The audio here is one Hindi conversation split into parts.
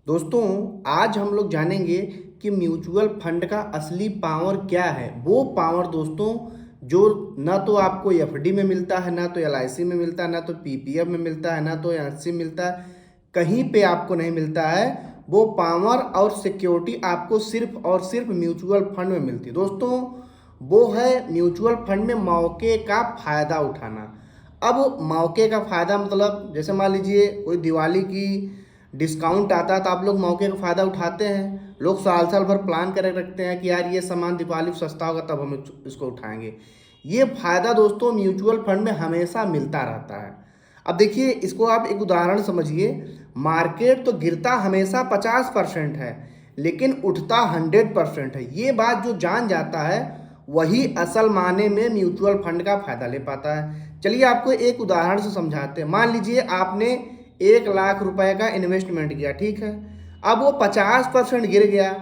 दोस्तों, आज हम लोग जानेंगे कि म्यूचुअल फंड का असली पावर क्या है। वो पावर दोस्तों जो ना तो आपको एफडी में मिलता है, ना तो एलआईसी में मिलता है, ना तो पीपीएफ में मिलता है, ना तो एनएससी में मिलता है, कहीं पे आपको नहीं मिलता है। वो पावर और सिक्योरिटी आपको सिर्फ और सिर्फ म्यूचुअल फंड में मिलती है। दोस्तों, वो है म्यूचुअल फंड में मौके का फ़ायदा उठाना। अब मौके का फ़ायदा मतलब जैसे मान लीजिए कोई दिवाली की डिस्काउंट आता है तो आप लोग मौके का फ़ायदा उठाते हैं। लोग साल साल भर प्लान कर रखते हैं कि यार ये सामान दिवाली पे सस्ता होगा तब हम इसको उठाएंगे। ये फ़ायदा दोस्तों म्यूचुअल फंड में हमेशा मिलता रहता है। अब देखिए, इसको आप एक उदाहरण समझिए। मार्केट तो गिरता हमेशा 50% है, लेकिन उठता 100% है। ये बात जो जान जाता है वही असल माने में म्यूचुअल फंड का फ़ायदा ले पाता है। चलिए आपको एक उदाहरण से समझाते हैं। मान लीजिए आपने 1 लाख रुपए का इन्वेस्टमेंट किया, ठीक है। अब वो 50% गिर गया।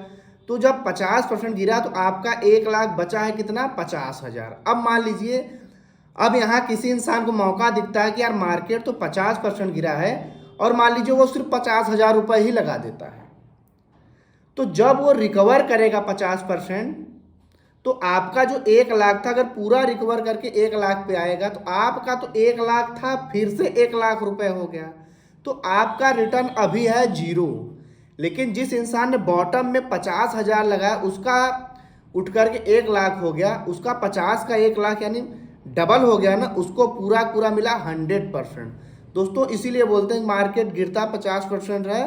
तो जब 50% गिरा तो आपका 1 लाख बचा है कितना? 50,000। अब मान लीजिए, अब यहाँ किसी इंसान को मौका दिखता है कि यार मार्केट तो 50% गिरा है, और मान लीजिए वो सिर्फ 50,000 रुपये ही लगा देता है। तो जब वो रिकवर करेगा 50%, तो आपका जो 1 लाख था अगर पूरा रिकवर करके 1 लाख पे आएगा तो आपका तो 1 लाख था, फिर से 1 लाख रुपए हो गया। तो आपका रिटर्न अभी है 0। लेकिन जिस इंसान ने बॉटम में 50,000 लगाया उसका उठ करके 1 लाख हो गया, उसका 50 का 1 लाख यानी डबल हो गया ना, उसको पूरा पूरा मिला 100%। दोस्तों, इसीलिए बोलते हैं मार्केट गिरता 50% है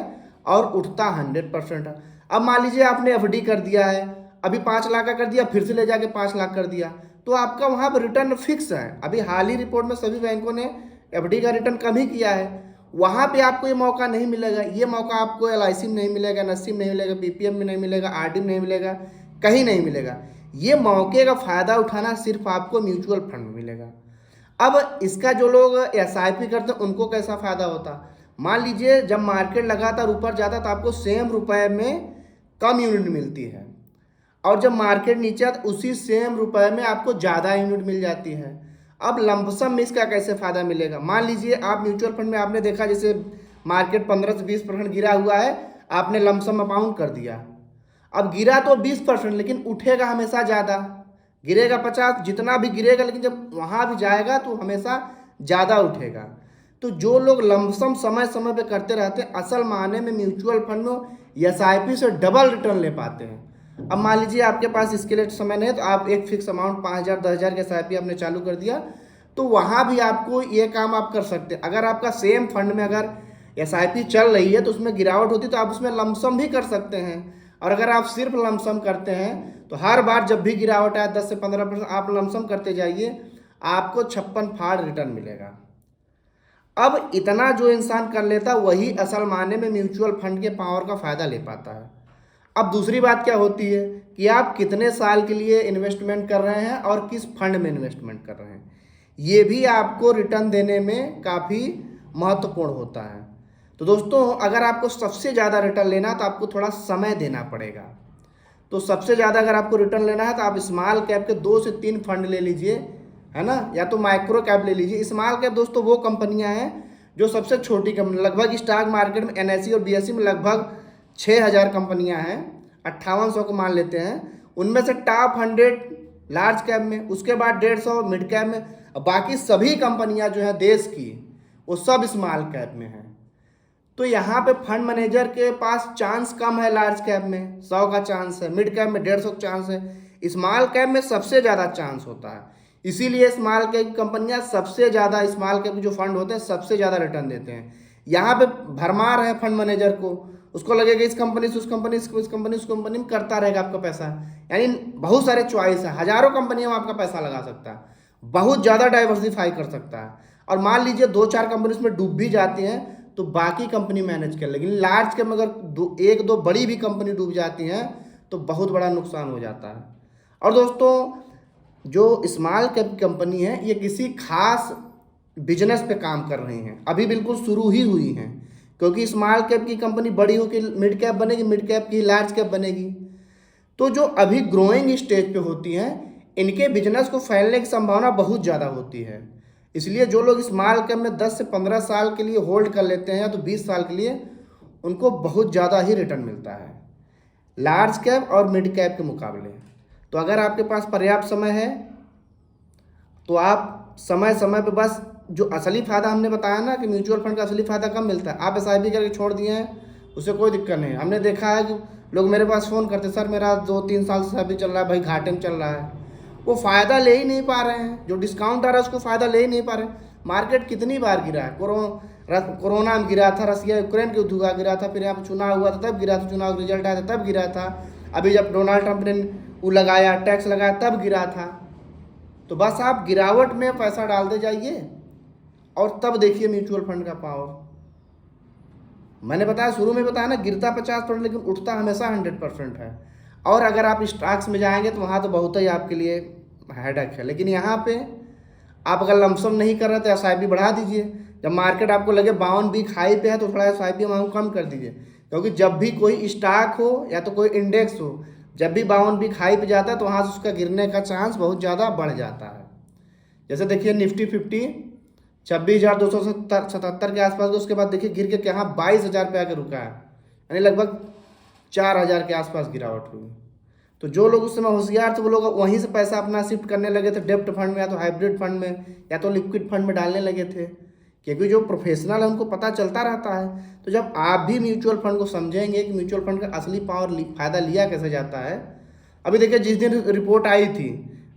और उठता 100% है। अब मान लीजिए आपने एफडी कर दिया है, अभी 5 लाख का कर दिया, फिर से ले जाके 5 लाख कर दिया, तो आपका वहाँ पर रिटर्न फिक्स है। अभी हाल ही रिपोर्ट में सभी बैंकों ने एफडी का रिटर्न कम ही किया है। वहाँ पे आपको ये मौका नहीं मिलेगा। ये मौका आपको एलआईसी में नहीं मिलेगा, एनएससी में नहीं मिलेगा, पीपीएफ में नहीं मिलेगा, आरडी में नहीं मिलेगा, कहीं नहीं मिलेगा। ये मौके का फ़ायदा उठाना सिर्फ आपको म्यूचुअल फंड में मिलेगा। अब इसका जो लोग एसआईपी करते हैं उनको कैसा फ़ायदा होता? मान लीजिए जब मार्केट लगातार ऊपर जाता तो आपको सेम रुपए में कम यूनिट मिलती है, और जब मार्केट नीचे आता उसी सेम रुपए में आपको ज़्यादा यूनिट मिल जाती है। अब लंपसम में इसका कैसे फ़ायदा मिलेगा? मान लीजिए आप म्यूचुअल फंड में आपने देखा जैसे मार्केट 15 से 20% गिरा हुआ है, आपने लंपसम अमाउंट कर दिया। अब गिरा तो 20%, लेकिन उठेगा हमेशा ज़्यादा। गिरेगा 50, जितना भी गिरेगा, लेकिन जब वहाँ भी जाएगा तो हमेशा ज़्यादा उठेगा। तो जो लोग लमसम समय समय पे करते रहते हैं, असल मायने में म्यूचुअल फंड में एसआईपी से डबल रिटर्न ले पाते हैं। अब मान लीजिए आपके पास इसके लिए समय नहीं है, तो आप एक फिक्स अमाउंट 5,000 10,000 के एसआईपी आपने चालू कर दिया, तो वहाँ भी आपको ये काम आप कर सकते हैं। अगर आपका सेम फंड में अगर एसआईपी चल रही है तो उसमें गिरावट होती है तो आप उसमें लमसम भी कर सकते हैं। और अगर आप सिर्फ लमसम करते हैं तो हर बार जब भी गिरावट आए 10 से 15% आप लमसम करते जाइए, आपको 56 फाड़ रिटर्न मिलेगा। अब इतना जो इंसान कर लेता वही असल मायने में म्यूचुअल फंड के पावर का फ़ायदा ले पाता है। अब दूसरी बात क्या होती है कि आप कितने साल के लिए इन्वेस्टमेंट कर रहे हैं और किस फंड में इन्वेस्टमेंट कर रहे हैं, ये भी आपको रिटर्न देने में काफ़ी महत्वपूर्ण होता है। तो दोस्तों, अगर आपको सबसे ज़्यादा रिटर्न लेना है तो आपको थोड़ा समय देना पड़ेगा। तो सबसे ज़्यादा अगर आपको रिटर्न लेना है तो आप स्मॉल कैप के 2 से 3 फंड ले लीजिए, है ना, या तो माइक्रो कैप ले लीजिए। स्मॉल कैप दोस्तों वो कंपनियां हैं जो सबसे छोटी कंपनी, लगभग स्टॉक मार्केट में एनएसई और बीएसई में लगभग 6,000 कंपनियां हैं, 5800 को मान लेते हैं। उनमें से टॉप 100 लार्ज कैप में, उसके बाद 150 मिड कैप में, बाकी सभी कंपनियां जो हैं देश की वो सब स्मॉल कैप में हैं। तो यहाँ पे फंड मैनेजर के पास चांस कम है। लार्ज कैप में 100 का चांस है, मिड कैप में 150 का चांस है, स्मॉल कैप में सबसे ज़्यादा चांस होता है। इसीलिए स्मॉल कैप कंपनियां सबसे ज़्यादा, स्मॉल कैप जो फंड होते हैं सबसे ज़्यादा रिटर्न देते हैं। यहाँ पे भरमार है फंड मैनेजर को, उसको लगेगा इस कंपनी से उस कंपनी से उस कंपनी से उस कंपनी में करता रहेगा आपका पैसा। यानी बहुत सारे चॉइस है, हज़ारों कंपनियों में आपका पैसा लगा सकता है, बहुत ज़्यादा डाइवर्सिफाई कर सकता है। और मान लीजिए 2-4 कंपनी उसमें डूब भी जाती हैं तो बाकी कंपनी मैनेज कर लेगी। लार्ज कैप में अगर एक दो बड़ी भी कंपनी डूब जाती हैं तो बहुत बड़ा नुकसान हो जाता है। और दोस्तों, जो स्मॉल कैप कंपनी है ये किसी खास बिजनेस पे काम कर रही हैं, अभी बिल्कुल शुरू ही हुई हैं, क्योंकि स्मॉल कैप की कंपनी बड़ी होकर मिड कैप बनेगी, मिड कैप की लार्ज कैप बनेगी। तो जो अभी ग्रोइंग स्टेज पे होती हैं इनके बिजनेस को फैलने की संभावना बहुत ज़्यादा होती है। इसलिए जो लोग स्मॉल कैप में 10 से 15 साल के लिए होल्ड कर लेते हैं या तो 20 साल के लिए, उनको बहुत ज़्यादा ही रिटर्न मिलता है लार्ज कैप और मिड कैप के मुकाबले। तो अगर आपके पास पर्याप्त समय है तो आप समय समय पे बस जो असली फ़ायदा हमने बताया ना कि म्यूचुअल फंड का असली फ़ायदा कब मिलता है, आप SIP करके छोड़ दिए हैं उससे कोई दिक्कत नहीं है। हमने देखा है कि लोग मेरे पास फ़ोन करते, सर मेरा 2-3 साल से SIP चल रहा है भाई, घाटे में चल रहा है। वो फ़ायदा ले ही नहीं पा रहे हैं, जो डिस्काउंट आ रहा है उसको फ़ायदा ले ही नहीं पा रहे। मार्केट कितनी बार गिरा है, कोरोना में गिरा था, रसिया यूक्रेन के युद्ध हुआ गिरा था, फिर यहाँ पर चुनाव हुआ था तब गिरा था, चुनाव रिजल्ट आया था तब गिरा था, अभी जब डोनाल्ड ट्रंप ने वो लगाया टैक्स लगाया तब गिरा था। तो बस आप गिरावट में पैसा डालते जाइए और तब देखिए म्यूचुअल फंड का पावर। मैंने बताया शुरू में बताया ना, गिरता 50% लेकिन उठता हमेशा 100% है। और अगर आप स्टॉक्स में जाएंगे तो वहाँ तो बहुत ही आपके लिए हेडेक है। लेकिन यहाँ पे आप अगर लमसम नहीं कर रहे तो SIP बढ़ा दीजिए। जब मार्केट आपको लगे 52 बीक हाई पे है तो थोड़ा SIP अमाउंट कम कर दीजिए, क्योंकि जब भी कोई स्टॉक हो या तो कोई इंडेक्स हो, जब भी 52 बीक हाई पे जाता है तो वहाँ से उसका गिरने का चांस बहुत ज़्यादा बढ़ जाता है। जैसे देखिए निफ्टी 50 26,277 के आसपास, उसके बाद देखिए गिर के यहाँ 22,000 पे आके रुका है, यानी लगभग 4,000 के आसपास गिरावट हुई। तो जो लोग उस समय होशियार थे वो लोग वहीं से पैसा अपना शिफ्ट करने लगे थे डेब्ट फंड में, या तो हाइब्रिड फंड में, या तो लिक्विड फंड में डालने लगे थे, क्योंकि जो प्रोफेशनल है उनको पता चलता रहता है। तो जब आप भी म्यूचुअल फंड को समझेंगे कि म्यूचुअल फंड का असली पावर फ़ायदा लिया कैसे जाता है। अभी देखिए जिस दिन रिपोर्ट आई थी,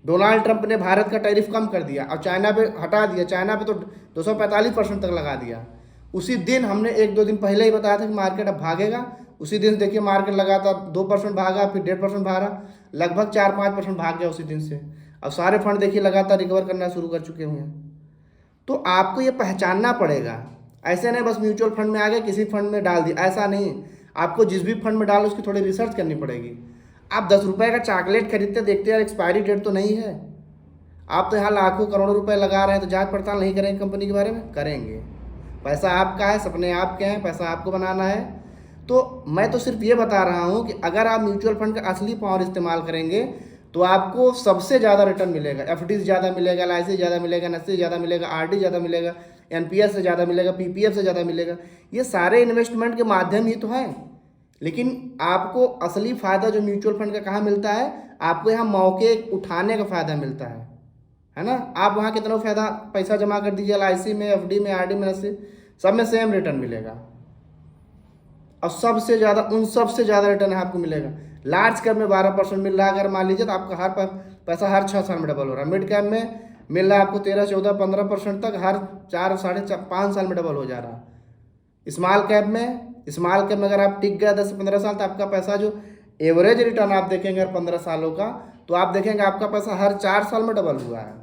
डोनाल्ड ट्रंप ने भारत का टैरिफ कम कर दिया और चाइना पे हटा दिया, चाइना पे तो 245% तक लगा दिया। उसी दिन हमने 1-2 दिन पहले ही बताया था कि मार्केट अब भागेगा। उसी दिन देखिए मार्केट लगातार 2% भागा, फिर 1.5% भागा, लगभग 4-5% भाग गया उसी दिन से। अब सारे फंड देखिए लगातार रिकवर करना शुरू कर चुके हुए हैं। तो आपको ये पहचानना पड़ेगा, ऐसे नहीं बस म्यूचुअल फंड में आ गए किसी फंड में डाल दिया, ऐसा नहीं। आपको जिस भी फंड में डालो उसकी थोड़ी रिसर्च करनी पड़ेगी। आप 10 रुपये का चॉकलेट खरीदते देखते हैं एक्सपायरी डेट तो नहीं है, आप तो यहाँ लाखों करोड़ों रुपए लगा रहे हैं, तो जांच पड़ताल नहीं करेंगे कंपनी के बारे में? करेंगे। पैसा आपका है, सपने आपके हैं, पैसा आपको बनाना है। तो मैं तो सिर्फ ये बता रहा हूँ कि अगर आप म्यूचुअल फंड का असली पावर इस्तेमाल करेंगे तो आपको सबसे ज़्यादा रिटर्न मिलेगा। FD से ज़्यादा मिलेगा, LIC से ज़्यादा मिलेगा, NSE से ज़्यादा मिलेगा, RD ज़्यादा मिलेगा, NPS से ज़्यादा मिलेगा, PPF से ज़्यादा मिलेगा। ये सारे इन्वेस्टमेंट के माध्यम ही तो हैं। लेकिन आपको असली फ़ायदा जो म्यूचुअल फंड का कहाँ मिलता है, आपको यहाँ मौके उठाने का फ़ायदा मिलता है ना। आप वहाँ कितना फ़ायदा पैसा जमा कर दीजिए, LIC में, FD में, RD में, NSE सब में सेम रिटर्न मिलेगा। और सबसे ज़्यादा उन सबसे ज़्यादा रिटर्न आपको मिलेगा। लार्ज कैप में 12% मिल रहा है, अगर मान लीजिए, तो आपका हर पैसा हर 6 साल में डबल हो रहा है। मिड कैप में मिल रहा है आपको 13, 14, 15% तक, हर 4, 5.5 साल में डबल हो जा रहा है। स्मॉल कैप में अगर आप टिक गए 10 से 15 साल, तो आपका पैसा जो एवरेज रिटर्न आप देखेंगे हर 15 सालों का, तो आप देखेंगे आपका पैसा हर 4 साल में डबल हुआ है।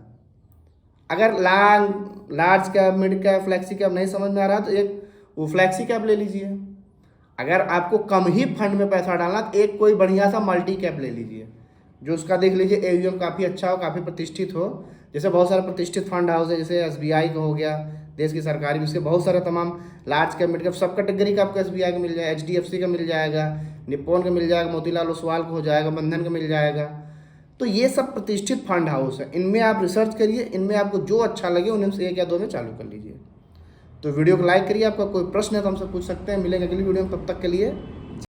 अगर large cap, mid cap, flexi cap नहीं समझ में आ रहा है तो एक वो फ्लैक्सी कैप ले लीजिए। अगर आपको कम ही फंड में पैसा डालना तो एक कोई बढ़िया सा मल्टी कैप ले लीजिए, जो उसका देख लीजिए AUM काफ़ी अच्छा हो, काफ़ी प्रतिष्ठित हो। जैसे बहुत सारे प्रतिष्ठित फंड हाउस है, जैसे SBI का हो गया, देश की सरकारी, उसके बहुत सारे तमाम लार्ज कैप, मिड कैप, सब कैटेगरी का आपको SBI का मिल जाएगा, HDFC का मिल जाएगा, निप्पॉन का मिल जाएगा, मोतीलाल ओसवाल का हो जाएगा, बंधन का मिल जाएगा। तो ये सब प्रतिष्ठित फंड हाउस है, इनमें आप रिसर्च करिए, इनमें आपको जो अच्छा लगे उनमें से 1 या 2 में चालू कर लीजिए। तो वीडियो को लाइक करिए। आपका कोई प्रश्न है तो हमसे पूछ सकते हैं। मिलेंगे अगली वीडियो में, तब तक के लिए